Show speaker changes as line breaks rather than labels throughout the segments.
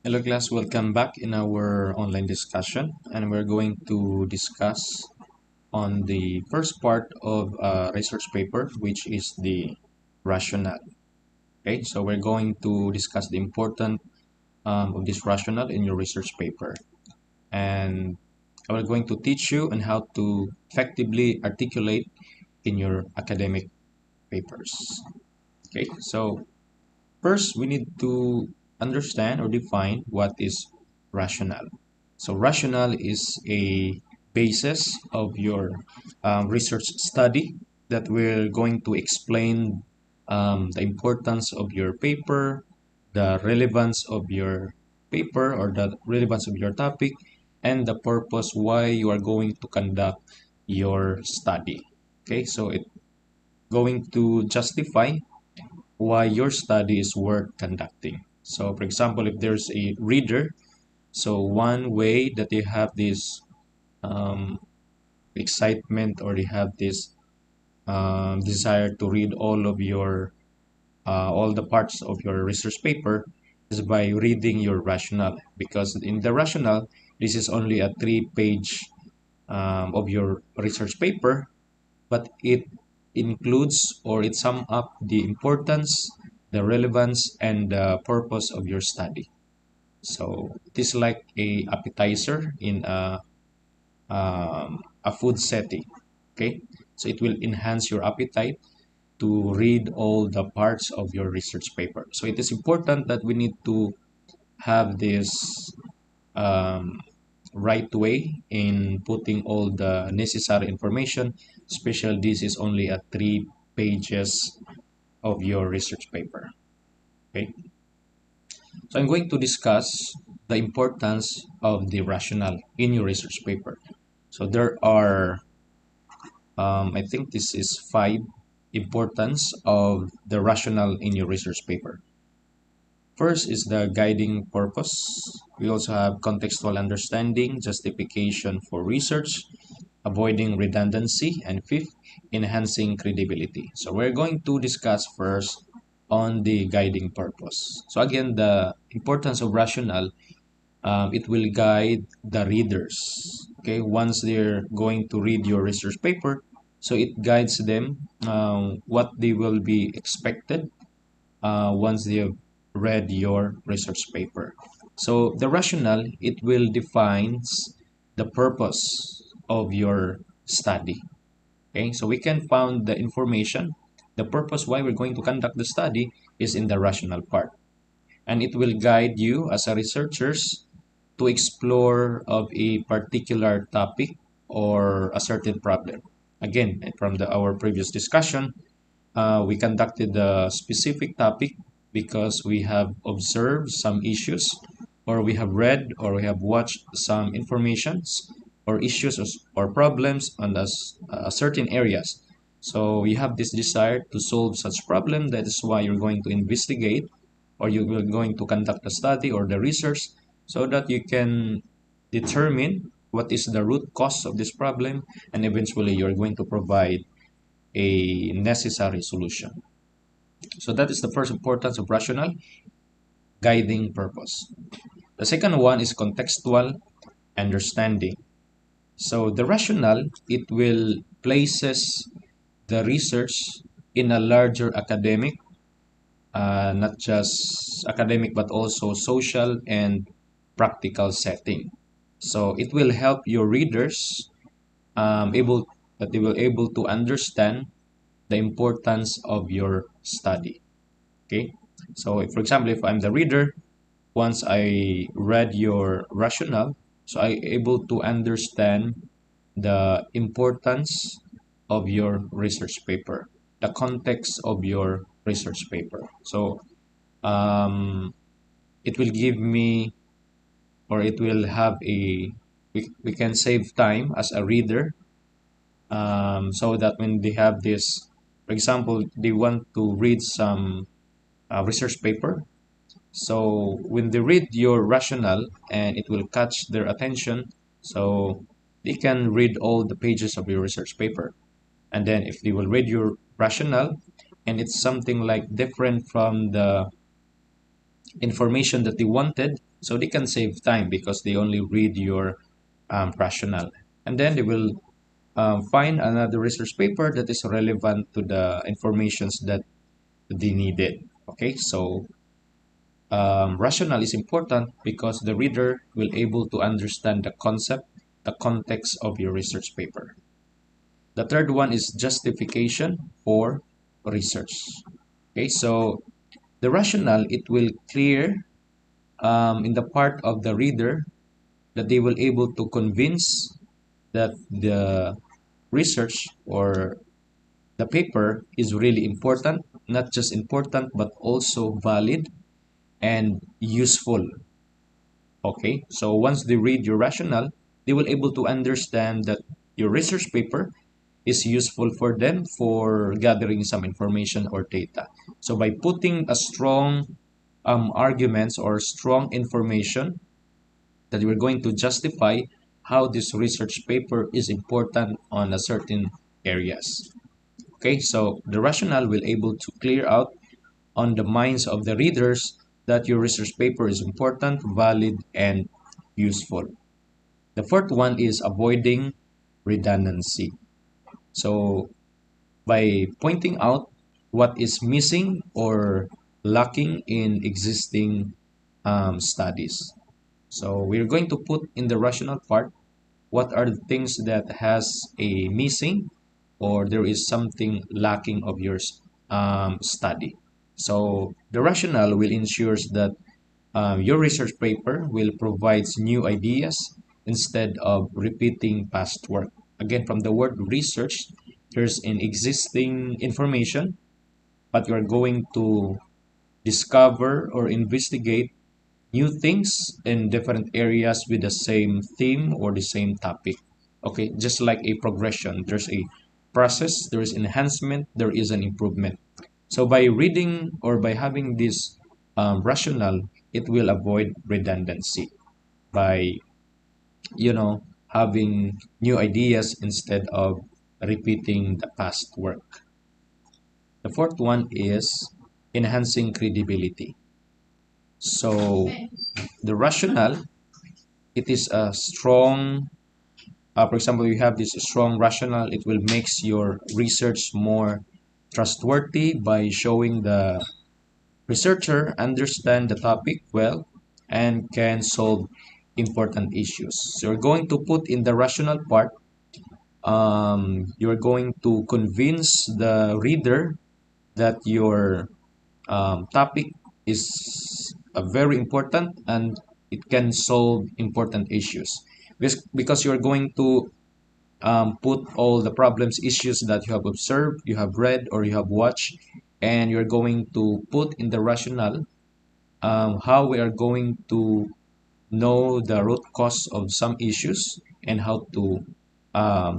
Hello class, welcome back in our online discussion, and we're going to discuss on the first part of a research paper, which is the rationale. Okay, so we're going to discuss the important of this rationale in your research paper, and we're going to teach you on how to effectively articulate in your academic papers. Okay, so first we need to understand or define what is rationale. So rationale is a basis of your research study that we're going to explain the importance of your paper, the relevance of your paper or the relevance of your topic, and the purpose why you are going to conduct your study. Okay, so it's going to justify why your study is worth conducting. So, for example, if there's a reader, so one way that they have this um, excitement or they have this desire to read all the parts of your research paper is by reading your rationale, because in the rationale this is only a 3 page of your research paper, but it includes or it sums up the importance, the relevance, and the purpose of your study. So it is like a appetizer in a food setting. Okay, so it will enhance your appetite to read all the parts of your research paper. So it is important that we need to have this um, right way in putting all the necessary information, especially this is only a 3 pages of your research paper. Okay, so I'm going to discuss the importance of the rationale in your research paper. So there are, I think this is 5 importance of the rationale in your research paper. First is the guiding purpose. We also have contextual understanding, justification for research, avoiding redundancy, and fifth, enhancing credibility. So we're going to discuss first on the guiding purpose. So again, the importance of rationale, it will guide the readers. Okay, once they're going to read your research paper, so it guides them what they will be expected once they have read your research paper. So the rationale, it will defines the purpose of your study. Okay, so we can found the information, the purpose why we're going to conduct the study is in the rational part. And it will guide you as a researchers to explore of a particular topic or a certain problem. Again, from our previous discussion, we conducted a specific topic because we have observed some issues, or we have read, or we have watched some informations, or issues, or problems on certain areas. So you have this desire to solve such problem. That is why you're going to investigate, or you will going to conduct a study or the research, so that you can determine what is the root cause of this problem, and eventually you're going to provide a necessary solution. So that is the first importance of rational guiding purpose. The second one is contextual understanding. So the rationale, it will places the research in a larger academic, not just academic but also social and practical setting. So it will help your readers able that they will able to understand the importance of your study. Okay, so for example, if I'm the reader, once I read your rationale, so I able to understand the importance of your research paper, the context of your research paper. So um, it will give me, or it will have we can save time as a reader, so that when they have this, for example, they want to read some research paper. So when they read your rationale and it will catch their attention, so they can read all the pages of your research paper. And then if they will read your rationale and it's something like different from the information that they wanted, so they can save time because they only read your rationale. And then they will find another research paper that is relevant to the informations that they needed. Okay, so rationale is important because the reader will able to understand the concept, the context of your research paper. The third one is justification for research. Okay, so the rationale, it will clear in the part of the reader that they will able to convince that the research or the paper is really important, not just important, but also valid and useful. Okay, so once they read your rationale, they will able to understand that your research paper is useful for them for gathering some information or data. So by putting a strong arguments or strong information that we're going to justify how this research paper is important on a certain areas. Okay, so the rationale will able to clear out on the minds of the readers that your research paper is important, valid, and useful. The fourth one is avoiding redundancy. So by pointing out what is missing or lacking in existing studies. So we're going to put in the rational part what are the things that has a missing or there is something lacking of your study. So the rationale will ensure that your research paper will provide new ideas instead of repeating past work. Again, from the word research, there's an existing information, but you're going to discover or investigate new things in different areas with the same theme or the same topic. Okay, just like a progression, there's a process, there is enhancement, there is an improvement. So by reading or by having this rationale, it will avoid redundancy by having new ideas instead of repeating the past work. The fourth one is enhancing credibility. So the rationale, it is a strong, for example, you have this strong rationale, it will makes your research more trustworthy by showing the researcher understand the topic well and can solve important issues. So you're going to put in the rational part, you're going to convince the reader that your topic is very important and it can solve important issues. Because you're going to put all the problems, issues that you have observed, you have read, or you have watched, and you're going to put in the rationale how we are going to know the root cause of some issues and how to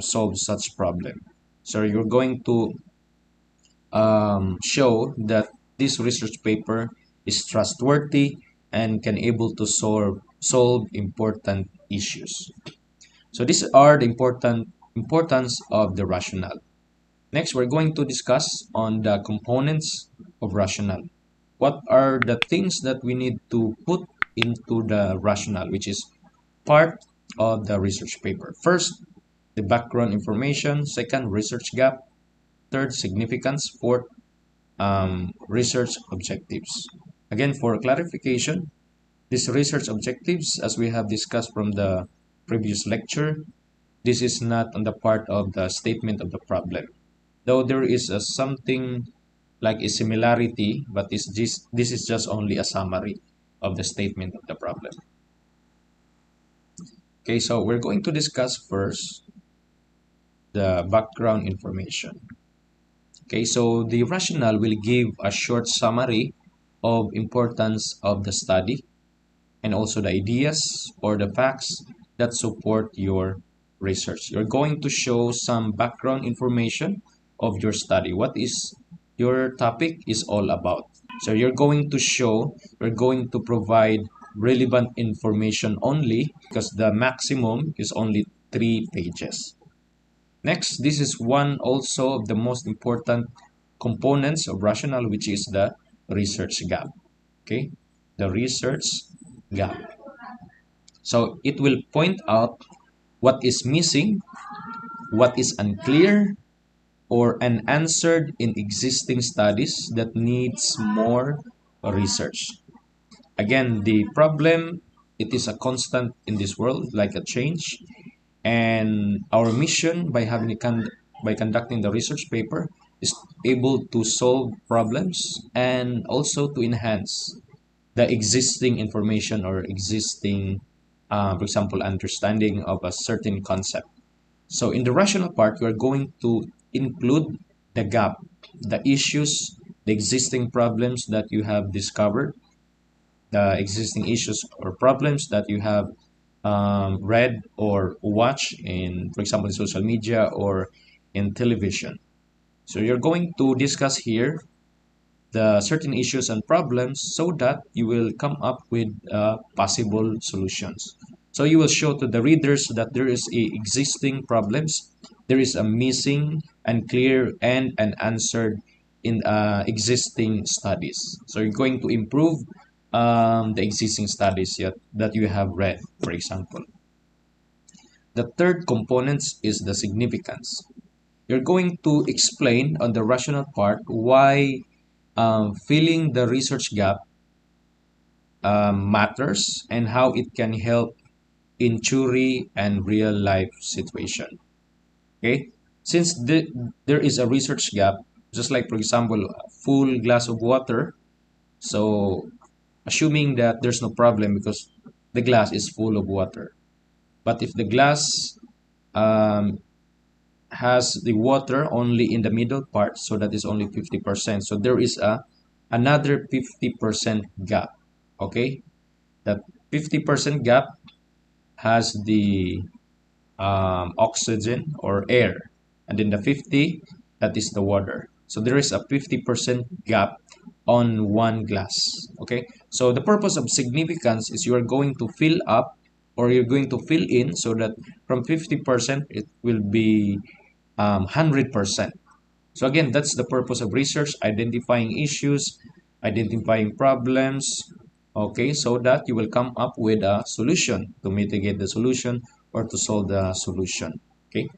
solve such problem. So you're going to show that this research paper is trustworthy and can able to solve important issues. So these are the importance of the rationale. Next, we're going to discuss on the components of rationale. What are the things that we need to put into the rationale, which is part of the research paper? First, the background information. Second, research gap. Third, significance. Fourth, research objectives. Again, for clarification, these research objectives, as we have discussed from the previous lecture, this is not on the part of the statement of the problem. Though there is something like a similarity, but this is just only a summary of the statement of the problem. Okay, so we're going to discuss first the background information. Okay, so the rationale will give a short summary of importance of the study and also the ideas or the facts that support your research. You're going to show some background information of your study. What is your topic is all about. So you're going to provide relevant information only because the maximum is only 3 pages. Next, this is one also of the most important components of rationale, which is the research gap. Okay. the research gap. So it will point out what is missing, what is unclear, or unanswered in existing studies that needs more research. Again, the problem, it is a constant in this world, like a change. And our mission by by conducting the research paper is able to solve problems and also to enhance the existing information or existing, for example, understanding of a certain concept. So in the rational part, we are going to include the gap, the issues, the existing problems that you have discovered, the existing issues or problems that you have read or watched in, for example, in social media or in television. So you're going to discuss here the certain issues and problems so that you will come up with possible solutions. So you will show to the readers that there is a existing problems, there is a missing, unclear, and unanswered in existing studies. So you're going to improve the existing studies that you have read, for example. The third component is the significance. You're going to explain on the rational part why filling the research gap matters and how it can help in theory and real life situation. Okay, since there is a research gap, just like for example, a full glass of water. So assuming that there's no problem because the glass is full of water. But if the glass um, has the water only in the middle part, so that is only 50%. So there is a another 50% gap. Okay, that 50% gap has the oxygen or air, and then the 50, that is the water. So there is a 50% gap on one glass. Okay, so the purpose of significance is you are going to fill up or you're going to fill in so that from 50% it will be 100%. So again, that's the purpose of research, identifying issues, identifying problems, okay, so that you will come up with a solution to mitigate the solution or to solve the solution. Okay,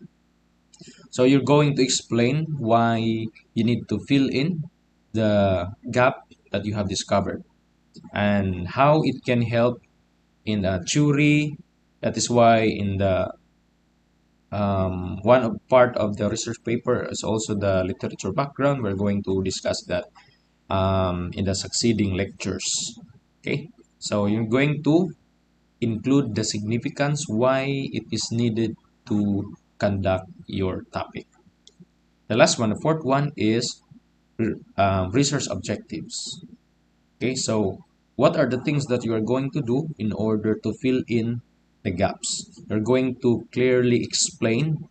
so you're going to explain why you need to fill in the gap that you have discovered and how it can help in the theory. That is why in the part of the research paper is also the literature background. We're going to discuss that in the succeeding lectures. Okay, so you're going to include the significance why it is needed to conduct your topic. The last one, the fourth one is research objectives. Okay, so what are the things that you are going to do in order to fill in the gaps? You're going to clearly explain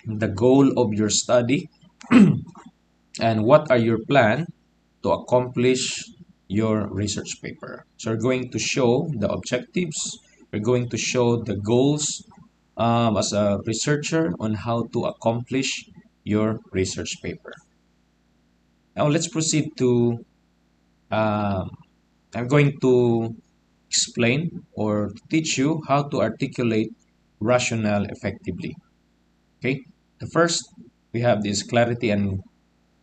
the goal of your study and what are your plan to accomplish your research paper. So you're going to show the objectives, you're going to show the goals as a researcher on how to accomplish your research paper. Now let's proceed to, um, I'm going to explain or teach you how to articulate rationale effectively. Okay, the first we have this clarity and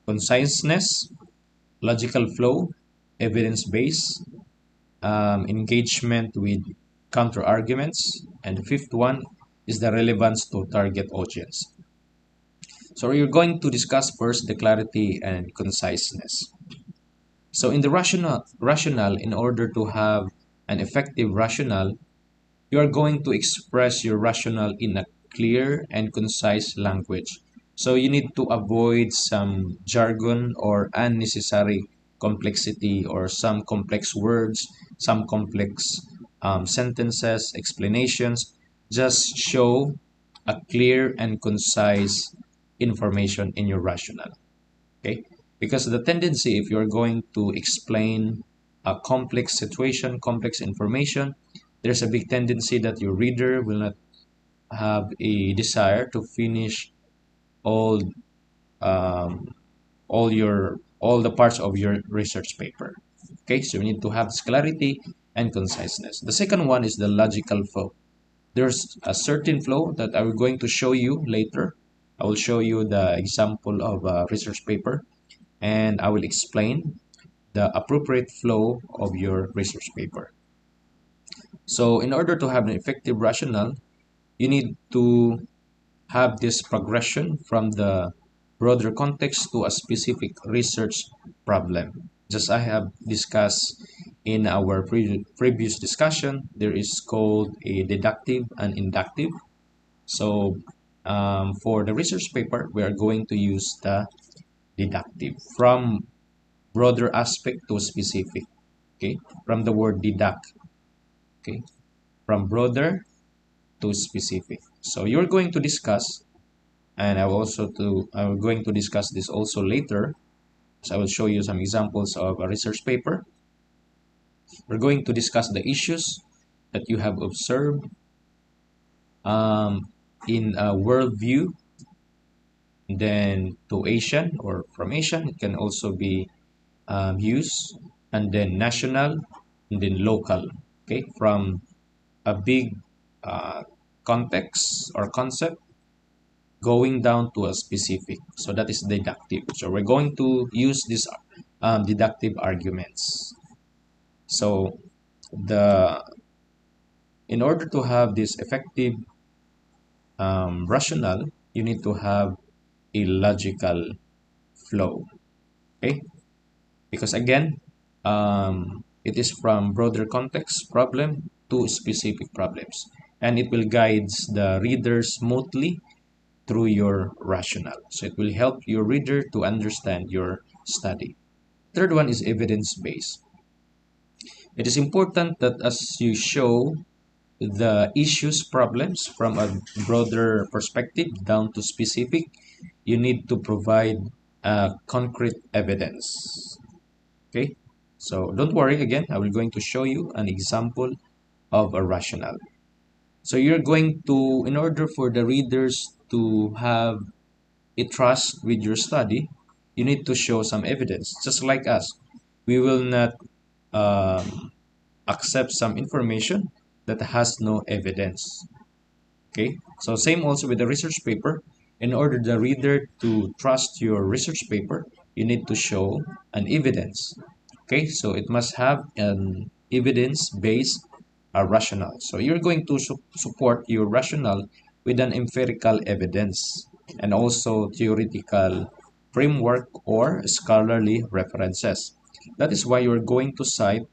conciseness, logical flow, evidence base, engagement with counter arguments, and the fifth one is the relevance to target audience. So we're going to discuss first the clarity and conciseness. So in the rationale, in order to have an effective rationale, you are going to express your rationale in a clear and concise language. So you need to avoid some jargon or unnecessary complexity or some complex words, some complex sentences, explanations. Just show a clear and concise information in your rationale. Okay, because the tendency, if you're going to explain a complex situation, complex information, there's a big tendency that your reader will not have a desire to finish all um, all the parts of your research paper. Okay, so we need to have this clarity and conciseness. The second one is the logical flow. There's a certain flow that I'm going to show you later. I will show you the example of a research paper, and I will explain the appropriate flow of your research paper. So in order to have an effective rationale, you need to have this progression from the broader context to a specific research problem. Just I have discussed in our previous discussion, there is called a deductive and inductive. So for the research paper, we are going to use the deductive from broader aspect to specific. Okay, from the word deduct. Okay, from broader to specific. So you're going to discuss, and I'm going to discuss this also later. So I will show you some examples of a research paper. We're going to discuss the issues that you have observed in a worldview, then to Asian or from Asian, it can also be used, and then national, and then local. Okay, from a big uh, context or concept going down to a specific. So that is deductive. So we're going to use these deductive arguments. So the in order to have this effective rationale, you need to have a logical flow. Okay, because again, it is from broader context problem to specific problems, and it will guide the reader smoothly through your rationale. So it will help your reader to understand your study. Third one is evidence-based. It is important that as you show the issues, problems from a broader perspective down to specific, you need to provide concrete evidence. Okay? So don't worry again, I will going to show you an example of a rationale. So you're going to, in order for the readers to have a trust with your study, you need to show some evidence. Just like us, we will not um, accept some information that has no evidence. Okay, so same also with the research paper. In order the reader to trust your research paper, you need to show an evidence. Okay, so it must have an evidence-based rationale. So you're going to support your rationale with an empirical evidence and also theoretical framework or scholarly references. That is why you're going to cite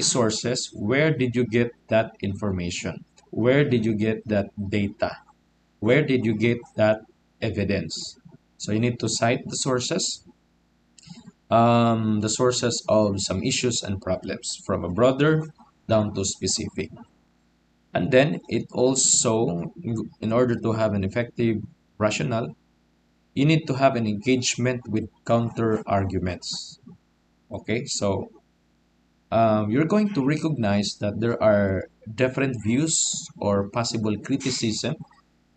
sources. Where did you get that information? Where did you get that data? Where did you get that evidence? So you need to cite the sources of some issues and problems from a broader down to specific. And then it also, in order to have an effective rationale, you need to have an engagement with counter arguments. Okay, so you're going to recognize that there are different views or possible criticism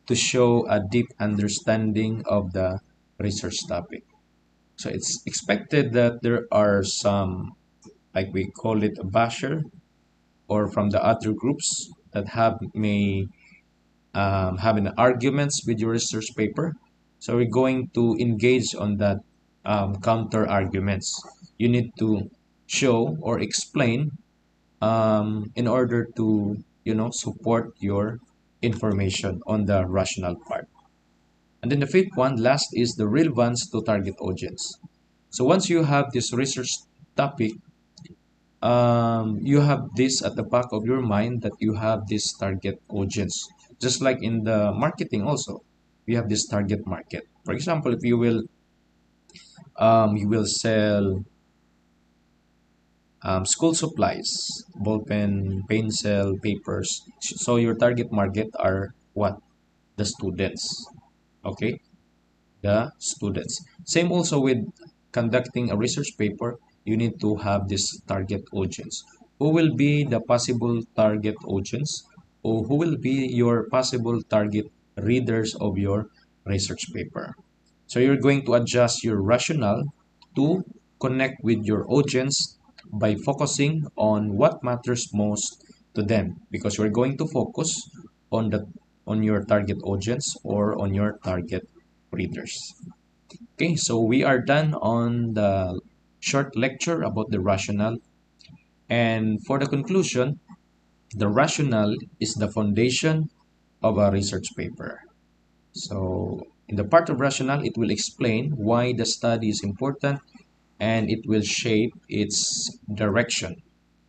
to show a deep understanding of the research topic. So it's expected that there are some, like we call it a basher, or from the other groups that may have an arguments with your research paper. So we're going to engage on that counter arguments. You need to show or explain in order to support your information on the rational part. And then the fifth one, last, is the relevance to target audience. So once you have this research topic, you have this at the back of your mind that you have this target audience. Just like in the marketing also, we have this target market. For example, if you will sell school supplies, ballpen, pencil, papers. So your target market are what? The students. Okay, the students. Same also with conducting a research paper, you need to have this target audience. Who will be the possible target audience, or who will be your possible target readers of your research paper? So you're going to adjust your rationale to connect with your audience by focusing on what matters most to them, because you're going to focus on the on your target audience or on your target readers. Okay, so we are done on the short lecture about the rationale. And for the conclusion, the rationale is the foundation of a research paper. So in the part of rationale, it will explain why the study is important, and it will shape its direction.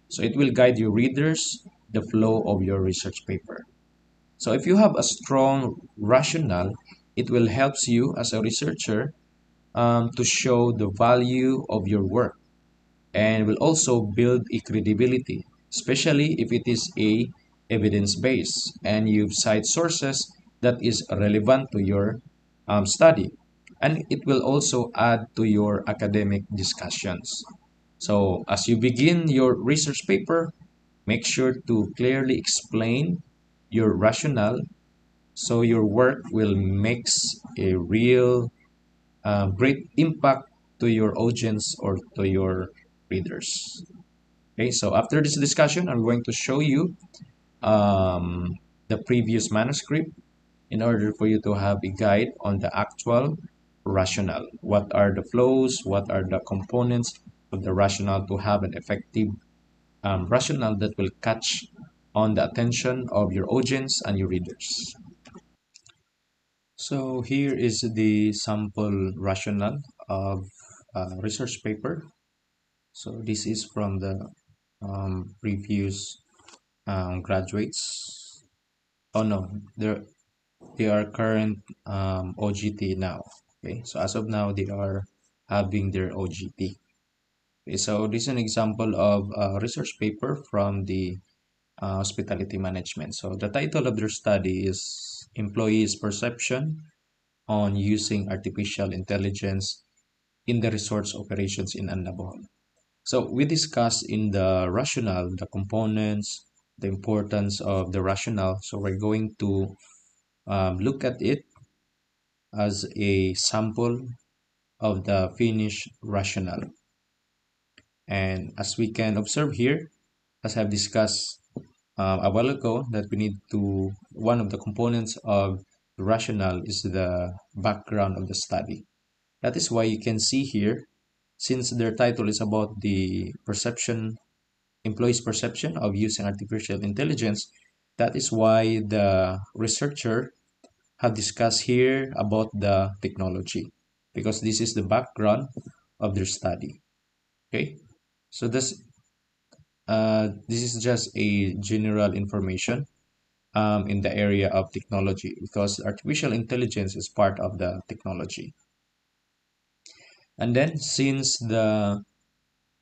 So it will guide your readers the flow of your research paper. So if you have a strong rationale, it will help you as a researcher to show the value of your work, and will also build a credibility, especially if it is a evidence-based and you cite sources that is relevant to your study. And it will also add to your academic discussions. So as you begin your research paper, make sure to clearly explain your rationale, so your work will makes a real great impact to your audience or to your readers. Okay, so after this discussion, I'm going to show you the previous manuscript in order for you to have a guide on the actual rationale. What are the flows? What are the components of the rationale to have an effective rationale that will catch on the attention of your audience and your readers. So here is the sample rationale of a research paper. So this is from the previous graduates. Oh no, they are current OGT now. Okay, so as of now they are having their OGT. Okay, so this is an example of a research paper from the hospitality management. So the title of their study is Employees' Perception on Using Artificial Intelligence in the Resorts Operations in Andabohol. So we discussed in the rationale, the components, the importance of the rationale. So we're going to look at it as a sample of the finished rationale. And as we can observe here, as I've discussed a while ago, that we need to, one of the components of the rationale is the background of the study. That is why you can see here, since their title is about the perception, employees' perception of using artificial intelligence, that is why the researcher have discussed here about the technology, because this is the background of their study. Okay, so this is just a general information in the area of technology, because artificial intelligence is part of the technology. And then since the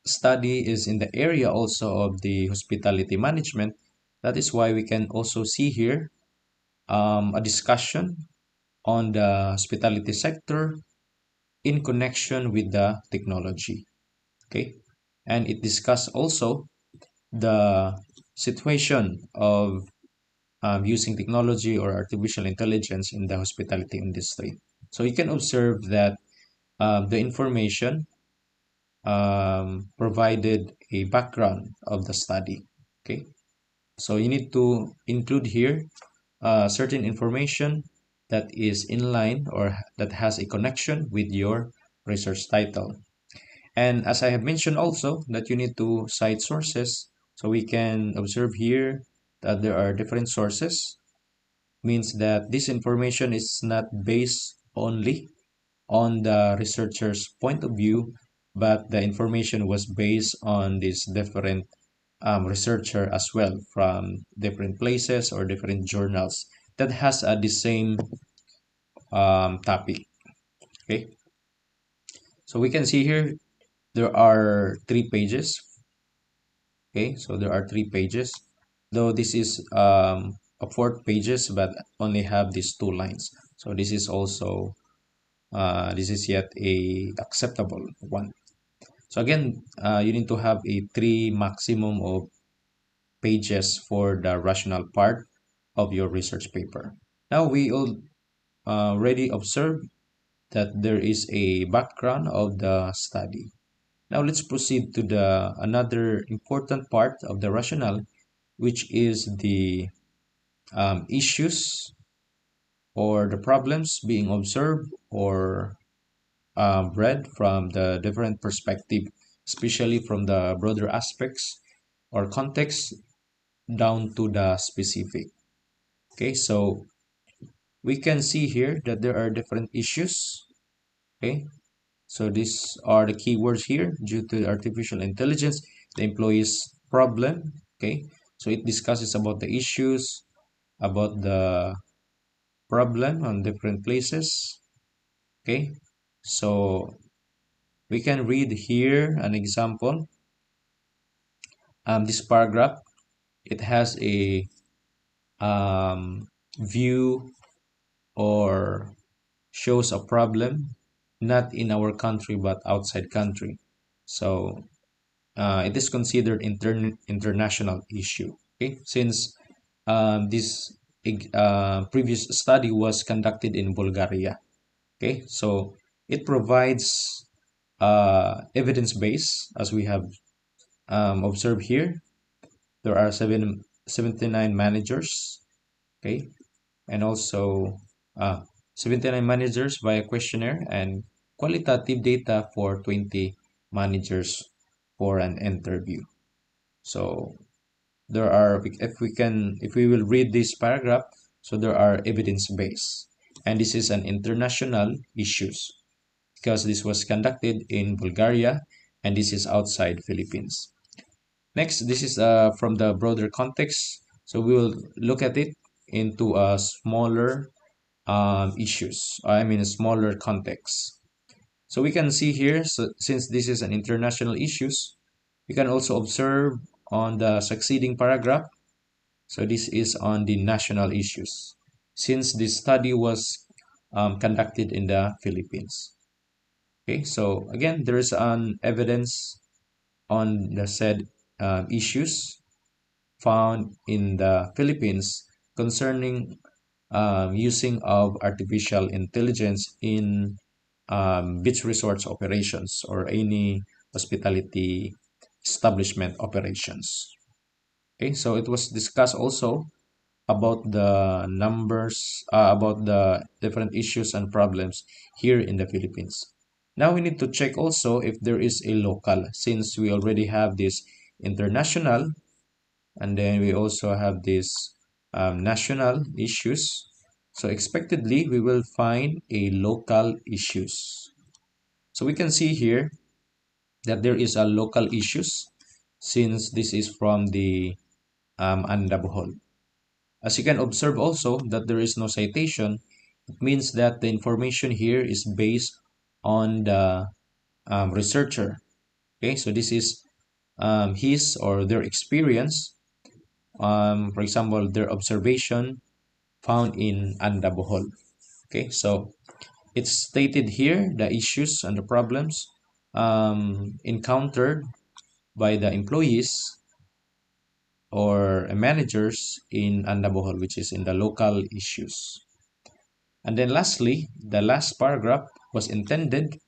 study is in the area also of the hospitality management, that is why we can also see here a discussion on the hospitality sector in connection with the technology. Okay, and it discussed also the situation of using technology or artificial intelligence in the hospitality industry. So you can observe that the information provided a background of the study. Okay, so you need to include here certain information that is in line or that has a connection with your research title. And as I have mentioned also, that you need to cite sources. So we can observe here that there are different sources, means that this information is not based only on the researcher's point of view, but the information was based on this different researcher as well from different places or different journals that has the same topic. Okay, so we can see here there are 3 pages. Okay, so there are 3 pages, though this is a fourth pages, but only have these 2 lines. So this is also this is yet a acceptable one. So again, you need to have a 3 maximum of pages for the rational part of your research paper. Now we already observed that there is a background of the study. Now let's proceed to the another important part of the rationale, which is the issues or the problems being observed or read from the different perspective, especially from the broader aspects or context down to the specific. Okay, so we can see here that there are different issues. Okay, so these are the keywords here due to artificial intelligence, the employee's problem. Okay, so it discusses about the issues, about the problem on different places. Okay, so we can read here an example. This paragraph, it has a view or shows a problem not in our country but outside country. So it is considered international issue. Okay, since this previous study was conducted in Bulgaria. Okay, so it provides evidence base as we have observed here. There are 79 managers. Okay, and also uh, 79 managers via questionnaire and qualitative data for 20 managers for an interview. So there are, if we will read this paragraph, so there are evidence base, and this is an international issues because this was conducted in Bulgaria and this is outside Philippines. Next, this is from the broader context. So we will look at it into a smaller issues. I mean, a smaller context. So we can see here, so since this is an international issues, we can also observe on the succeeding paragraph. So this is on the national issues, since this study was conducted in the Philippines. Okay, so again, there is an evidence on the said issues found in the Philippines concerning using of artificial intelligence in beach resorts operations or any hospitality establishment operations. Okay, so it was discussed also about the numbers, about the different issues and problems here in the Philippines. Now we need to check also if there is a local, since we already have this international and then we also have this national issues. So expectedly, we will find a local issues. So we can see here that there is a local issues since this is from the Andabohol. As you can observe also that there is no citation, it means that the information here is based on the researcher. Okay, so this is his or their experience, for example, their observation found in Andabohol. Okay, so it's stated here the issues and the problems encountered by the employees or managers in Andabohol, which is in the local issues. And then lastly, the last paragraph was intended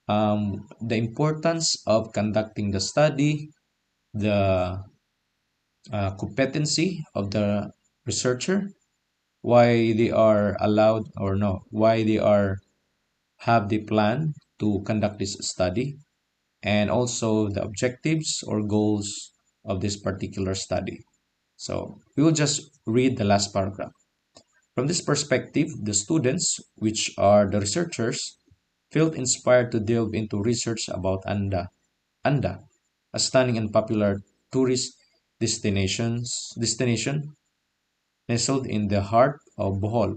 the importance of conducting the study, the competency of the researcher, why they are allowed or no, why they are have the plan to conduct this study, and also the objectives or goals of this particular study. So we will just read the last paragraph. From this perspective, the students, which are the researchers, felt inspired to delve into research about Anda, a stunning and popular tourist destination nestled in the heart of Bohol.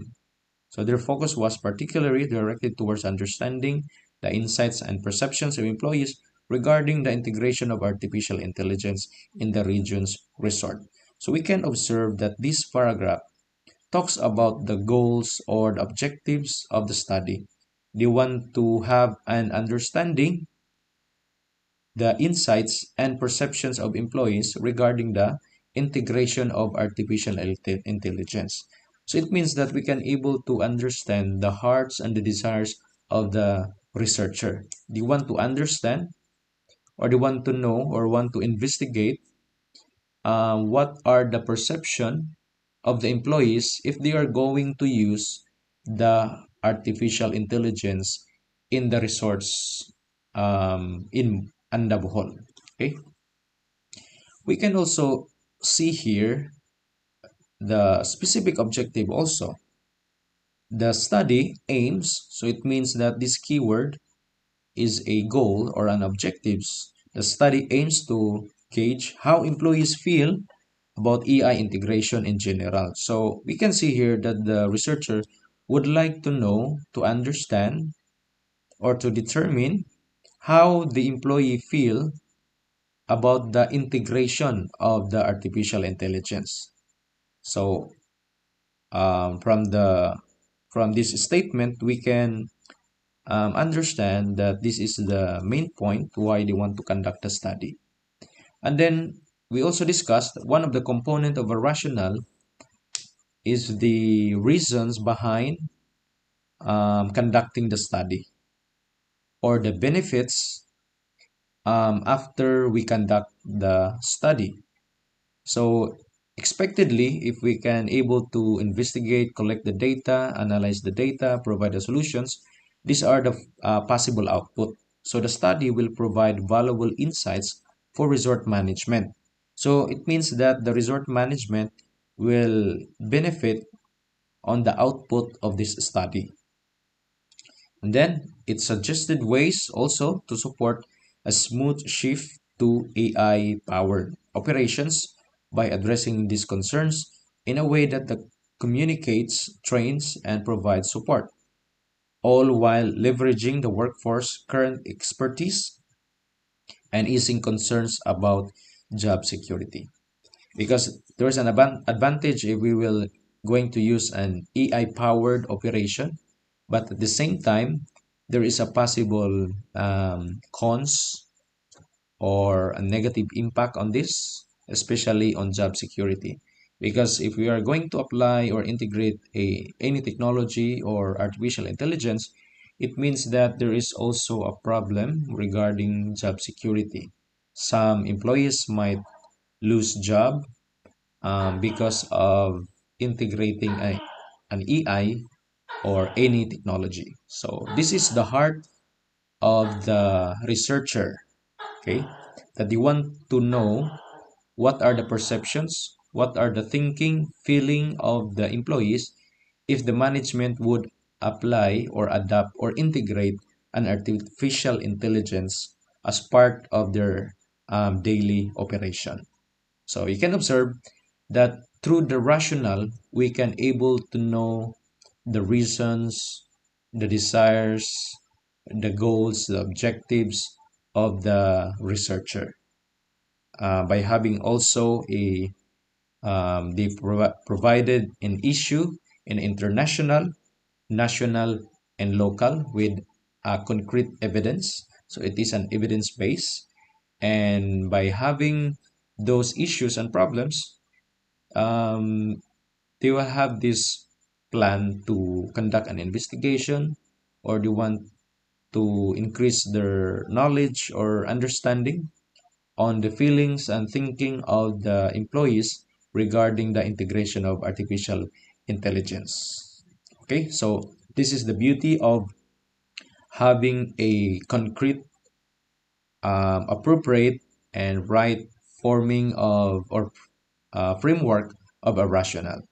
So their focus was particularly directed towards understanding the insights and perceptions of employees regarding the integration of artificial intelligence in the region's resort. So we can observe that this paragraph talks about the goals or the objectives of the study. They want to have an understanding the insights and perceptions of employees regarding the integration of artificial intelligence. So it means that we can able to understand the hearts and the desires of the researcher. They want to understand or they want to know or want to investigate what are the perception of the employees if they are going to use the artificial intelligence in the resorts in Andabohol. Okay, we can also see here the specific objective also. The study aims, so it means that this keyword is a goal or an objectives. The study aims to gauge how employees feel about AI integration in general. So we can see here that the researcher would like to know, to understand, or to determine how the employee feel about the integration of the artificial intelligence. So from this statement, we can understand that this is the main point why they want to conduct the study. And then we also discussed one of the component of a rationale is the reasons behind conducting the study or the benefits after we conduct the study. So expectedly, if we can able to investigate, collect the data, analyze the data, provide the solutions, these are the possible output. So the study will provide valuable insights for resort management. So it means that the resort management will benefit on the output of this study. And then it suggested ways also to support a smooth shift to AI powered operations by addressing these concerns in a way that communicates, trains, and provides support, all while leveraging the workforce current expertise and easing concerns about job security. Because there's an advantage if we will going to use an AI powered operation, but at the same time there is a possible cons or a negative impact on this, especially on job security. Because if we are going to apply or integrate any technology or artificial intelligence, it means that there is also a problem regarding job security. Some employees might lose job because of integrating an AI or any technology. So this is the heart of the researcher, okay? That they want to know what are the perceptions, what are the thinking, feeling of the employees if the management would apply or adapt or integrate an artificial intelligence as part of their daily operation. So you can observe that through the rationale, we can able to know the reasons, the desires, the goals, the objectives of the researcher. By having also they provided an issue in international, national, and local with concrete evidence. So it is an evidence base. And by having those issues and problems, um, they will have this plan to conduct an investigation or they want to increase their knowledge or understanding on the feelings and thinking of the employees regarding the integration of artificial intelligence. Okay, so this is the beauty of having a concrete, appropriate, and right forming of or framework of a rationale.